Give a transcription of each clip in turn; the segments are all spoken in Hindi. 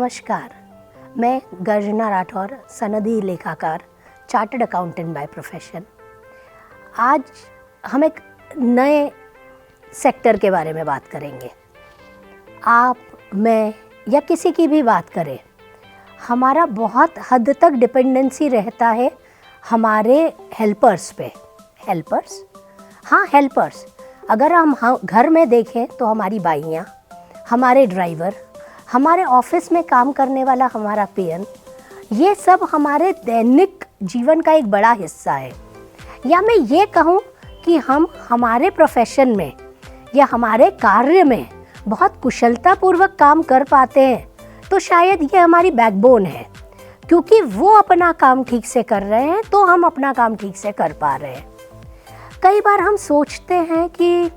नमस्कार, मैं गर्जना राठौर, सनदी लेखाकार, चार्टर्ड अकाउंटेंट बाय प्रोफेशन। आज हम एक नए सेक्टर के बारे में बात करेंगे। आप, मैं या किसी की भी बात करें, हमारा बहुत हद तक डिपेंडेंसी रहता है हमारे हेल्पर्स पे। हेल्पर्स, हाँ हेल्पर्स। अगर हम घर में देखें तो हमारी बाइयाँ, हमारे ड्राइवर, हमारे ऑफिस में काम करने वाला हमारा पेन, ये सब हमारे दैनिक जीवन का एक बड़ा हिस्सा है। या मैं ये कहूँ कि हम हमारे प्रोफेशन में या हमारे कार्य में बहुत कुशलतापूर्वक काम कर पाते हैं, तो शायद ये हमारी बैकबोन है। क्योंकि वो अपना काम ठीक से कर रहे हैं तो हम अपना काम ठीक से कर पा रहे हैं। कई बार हम सोचते हैं कि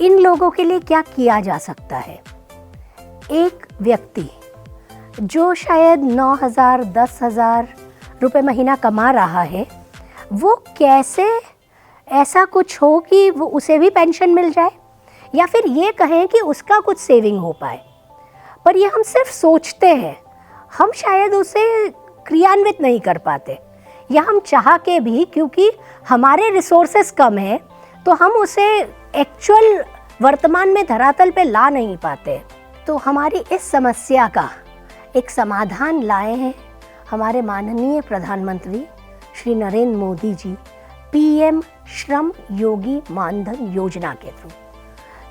इन लोगों के लिए क्या किया जा सकता है। एक व्यक्ति जो शायद 9,000 10,000 रुपये महीना कमा रहा है, वो कैसे ऐसा कुछ हो कि वो उसे भी पेंशन मिल जाए, या फिर ये कहें कि उसका कुछ सेविंग हो पाए। पर ये हम सिर्फ सोचते हैं, हम शायद उसे क्रियान्वित नहीं कर पाते, या हम चाह के भी, क्योंकि हमारे रिसोर्सेस कम हैं, तो हम उसे एक्चुअल वर्तमान में धरातल पे ला नहीं पाते। तो हमारी इस समस्या का एक समाधान लाए हैं हमारे माननीय प्रधानमंत्री श्री नरेंद्र मोदी जी, पीएम श्रम योगी मानधन योजना के थ्रू।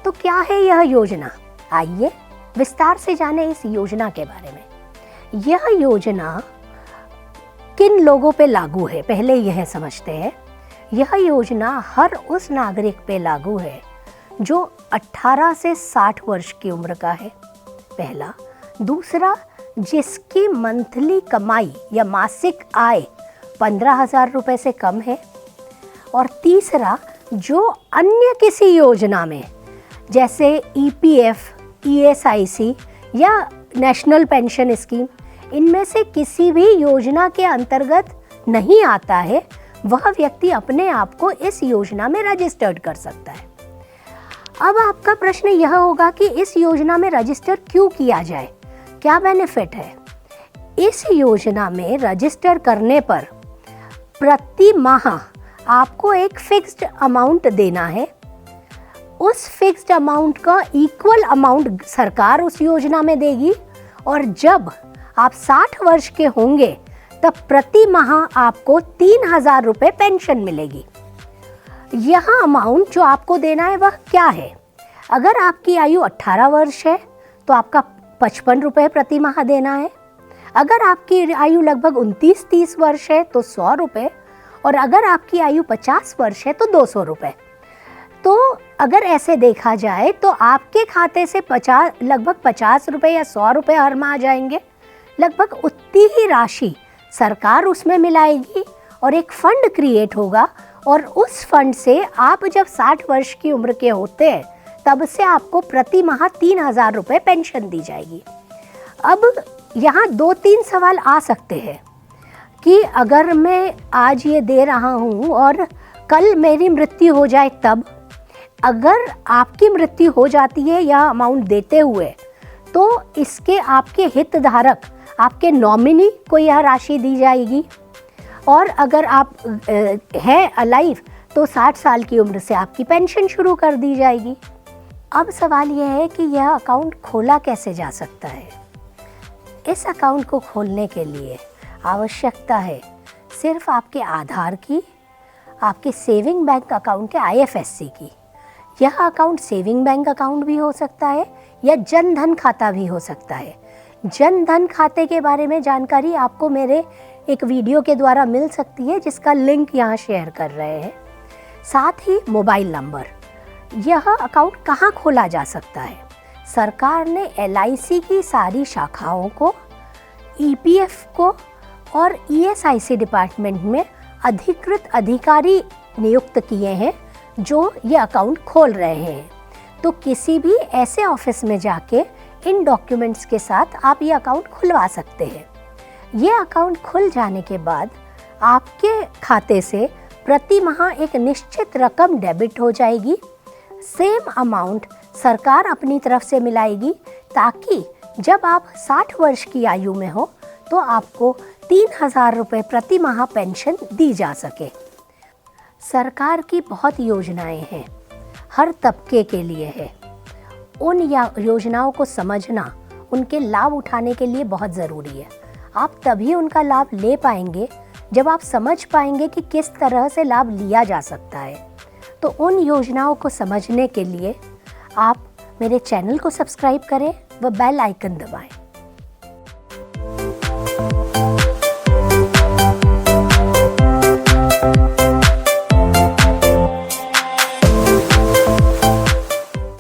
तो क्या है यह योजना? आइए विस्तार से जाने इस योजना के बारे में। यह योजना किन लोगों पे लागू है, पहले यह समझते हैं। यह योजना हर उस नागरिक पे लागू है जो 18 से 60 वर्ष की उम्र का है, पहला। दूसरा, जिसकी मंथली कमाई या मासिक आय 15,000 रुपये से कम है। और तीसरा, जो अन्य किसी योजना में, जैसे ईपीएफ, ईएसआईसी या नेशनल पेंशन स्कीम, इनमें से किसी भी योजना के अंतर्गत नहीं आता है, वह व्यक्ति अपने आप को इस योजना में रजिस्टर्ड कर सकता है। अब आपका प्रश्न यह होगा कि इस योजना में रजिस्टर क्यों किया जाए, क्या बेनिफिट है? इस योजना में रजिस्टर करने पर प्रति माह आपको एक फिक्स्ड अमाउंट देना है। उस फिक्स्ड अमाउंट का इक्वल अमाउंट सरकार उस योजना में देगी, और जब आप 60 वर्ष के होंगे तब प्रति माह आपको 3,000 रुपये पेंशन मिलेगी। यह अमाउंट जो आपको देना है वह क्या है? अगर आपकी आयु 18 वर्ष है तो आपका 55 रुपये प्रति माह देना है। अगर आपकी आयु लगभग 29-30 वर्ष है तो 100 रुपये, और अगर आपकी आयु 50 वर्ष है तो 200 रुपये। तो अगर ऐसे देखा जाए तो आपके खाते से लगभग 50 रुपये या 100 रुपये हर माह जाएंगे। लगभग उतनी ही राशि सरकार उसमें मिलाएगी और एक फंड क्रिएट होगा, और उस फंड से आप जब 60 वर्ष की उम्र के होते हैं तब से आपको प्रति माह 3,000 रुपये पेंशन दी जाएगी। अब यहाँ 2-3 सवाल आ सकते हैं कि अगर मैं आज ये दे रहा हूँ और कल मेरी मृत्यु हो जाए तब? अगर आपकी मृत्यु हो जाती है यह अमाउंट देते हुए, तो इसके आपके हितधारक, आपके नॉमिनी को यह राशि दी जाएगी। और अगर आप हैं अलाइव तो 60 साल की उम्र से आपकी पेंशन शुरू कर दी जाएगी। अब सवाल यह है कि यह अकाउंट खोला कैसे जा सकता है? इस अकाउंट को खोलने के लिए आवश्यकता है सिर्फ आपके आधार की, आपके सेविंग बैंक अकाउंट के आईएफएससी की। यह अकाउंट सेविंग बैंक अकाउंट भी हो सकता है या जन धन खाता भी हो सकता है। जन धन खाते के बारे में जानकारी आपको मेरे एक वीडियो के द्वारा मिल सकती है, जिसका लिंक यहाँ शेयर कर रहे हैं। साथ ही मोबाइल नंबर। यह अकाउंट कहाँ खोला जा सकता है? सरकार ने एलआईसी की सारी शाखाओं को, ईपीएफ को और ईएसआईसी डिपार्टमेंट में अधिकृत अधिकारी नियुक्त किए हैं जो ये अकाउंट खोल रहे हैं। तो किसी भी ऐसे ऑफिस में जाके इन डॉक्यूमेंट्स के साथ आप ये अकाउंट खुलवा सकते हैं। ये अकाउंट खुल जाने के बाद आपके खाते से प्रति माह एक निश्चित रकम डेबिट हो जाएगी। सेम अमाउंट सरकार अपनी तरफ से मिलाएगी, ताकि जब आप 60 वर्ष की आयु में हो तो आपको 3,000 रुपये प्रति माह पेंशन दी जा सके। सरकार की बहुत योजनाएं हैं, हर तबके के लिए है। उन योजनाओं को समझना, उनके लाभ उठाने के लिए बहुत ज़रूरी है। आप तभी उनका लाभ ले पाएंगे जब आप समझ पाएंगे कि किस तरह से लाभ लिया जा सकता है। तो उन योजनाओं को समझने के लिए आप मेरे चैनल को सब्सक्राइब करें व बेल आइकन दबाएं।